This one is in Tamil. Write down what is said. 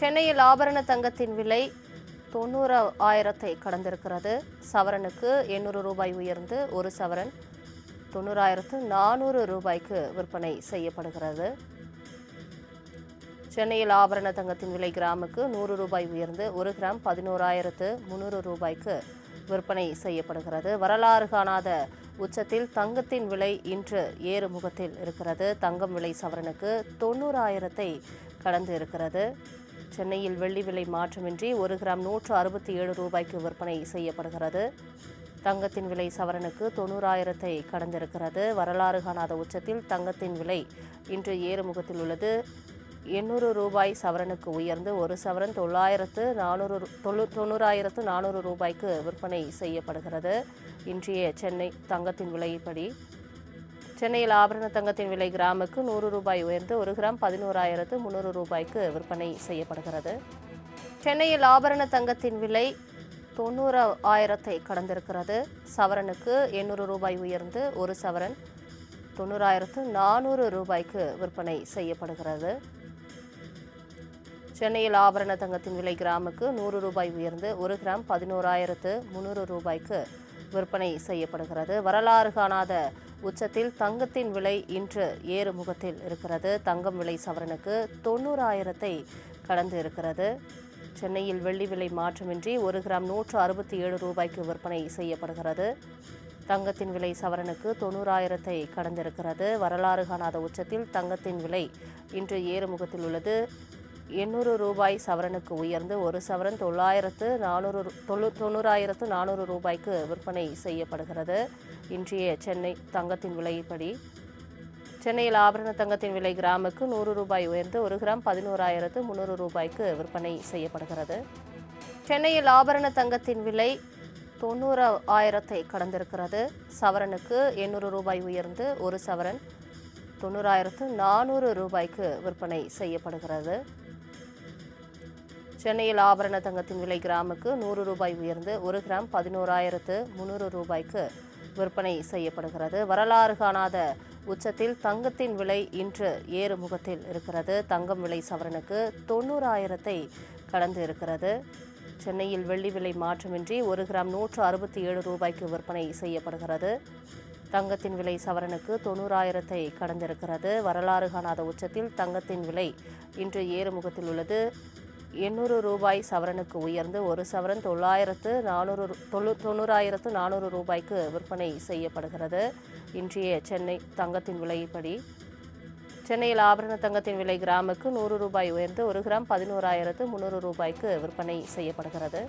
சென்னையில் ஆபரண தங்கத்தின் விலை 90,000 கடந்திருக்கிறது. சவரனுக்கு 800 ரூபாய் உயர்ந்து ஒரு சவரன் 90,400 ரூபாய்க்கு விற்பனை செய்யப்படுகிறது. சென்னையில் ஆபரண தங்கத்தின் விலை கிராமுக்கு 100 ரூபாய் உயர்ந்து ஒரு கிராம் 11,300 ரூபாய்க்கு விற்பனை செய்யப்படுகிறது. வரலாறு காணாத உச்சத்தில் தங்கத்தின் விலை இன்று ஏறுமுகத்தில் இருக்கிறது. தங்கம் விலை சவரனுக்கு 90,000 கடந்து இருக்கிறது. சென்னையில் வெள்ளி விலை மாற்றமின்றி ஒரு கிராம் 167 ரூபாய்க்கு விற்பனை செய்யப்படுகிறது. தங்கத்தின் விலை சவரனுக்கு 90,000 கடந்திருக்கிறது. வரலாறு காணாத உச்சத்தில் தங்கத்தின் விலை இன்று ஏறுமுகத்தில் உள்ளது. 800 ரூபாய் சவரனுக்கு உயர்ந்து ஒரு சவரன் 90,400 ரூபாய்க்கு விற்பனை செய்யப்படுகிறது. இன்றைய சென்னை தங்கத்தின் விலைப்படி சென்னையில் ஆபரண தங்கத்தின் விலை கிராமுக்கு 100 ரூபாய் உயர்ந்து ஒரு கிராம் 11,300 ரூபாய்க்கு விற்பனை செய்யப்படுகிறது. சென்னையில் ஆபரண தங்கத்தின் விலை 90,000 கடந்திருக்கிறது. சவரனுக்கு 800 ரூபாய் உயர்ந்து ஒரு சவரன் 90,400 ரூபாய்க்கு விற்பனை செய்யப்படுகிறது. சென்னையில் ஆபரண தங்கத்தின் விலை கிராமுக்கு 100 ரூபாய் உயர்ந்து ஒரு கிராம் 11,300 ரூபாய்க்கு விற்பனை செய்யப்படுகிறது. வரலாறு காணாத உச்சத்தில் தங்கத்தின் விலை இன்று ஏறுமுகத்தில் இருக்கிறது. தங்கம் விலை சவரனுக்கு 90,000 கடந்து இருக்கிறது. சென்னையில் வெள்ளி விலை மாற்றமின்றி ஒரு கிராம் 167 ரூபாய்க்கு விற்பனை செய்யப்படுகிறது. தங்கத்தின் விலை சவரனுக்கு 90,000 கடந்திருக்கிறது. வரலாறு காணாத உச்சத்தில் தங்கத்தின் விலை இன்று ஏறுமுகத்தில் உள்ளது. 800 ரூபாய் சவரனுக்கு உயர்ந்து ஒரு சவரன் 90,400 ரூபாய்க்கு விற்பனை செய்யப்படுகிறது. இன்றைய சென்னை தங்கத்தின் விலைப்படி சென்னையில் ஆபரண தங்கத்தின் விலை கிராமுக்கு 100 ரூபாய் உயர்ந்து ஒரு கிராம் 11,300 ரூபாய்க்கு விற்பனை செய்யப்படுகிறது. சென்னையில் ஆபரண தங்கத்தின் விலை 90,000 கடந்திருக்கிறது. சவரனுக்கு 800 ரூபாய் உயர்ந்து ஒரு சவரன் 90,400 ரூபாய்க்கு விற்பனை செய்யப்படுகிறது. சென்னையில் ஆபரண தங்கத்தின் விலை கிராமுக்கு 100 ரூபாய் உயர்ந்து ஒரு கிராம் 11,300 ரூபாய்க்கு விற்பனை செய்யப்படுகிறது. வரலாறு காணாத உச்சத்தில் தங்கத்தின் விலை இன்று ஏறுமுகத்தில் இருக்கிறது. தங்கம் விலை சவரனுக்கு 90,000 கடந்து இருக்கிறது. சென்னையில் வெள்ளி விலை மாற்றமின்றி ஒரு கிராம் 167 ரூபாய்க்கு விற்பனை செய்யப்படுகிறது. தங்கத்தின் விலை சவரனுக்கு 90,000 கடந்திருக்கிறது. வரலாறு காணாத உச்சத்தில் தங்கத்தின் விலை இன்று ஏறுமுகத்தில் உள்ளது. 800 ரூபாய் சவரனுக்கு உயர்ந்து ஒரு சவரன் 90,400 ரூபாய்க்கு விற்பனை செய்யப்படுகிறது. இன்றைய சென்னை தங்கத்தின் விலைப்படி சென்னையில் ஆபரண தங்கத்தின் விலை கிராமுக்கு 100 ரூபாய் உயர்ந்து ஒரு கிராம் 11,300 ரூபாய்க்கு விற்பனை செய்யப்படுகிறது.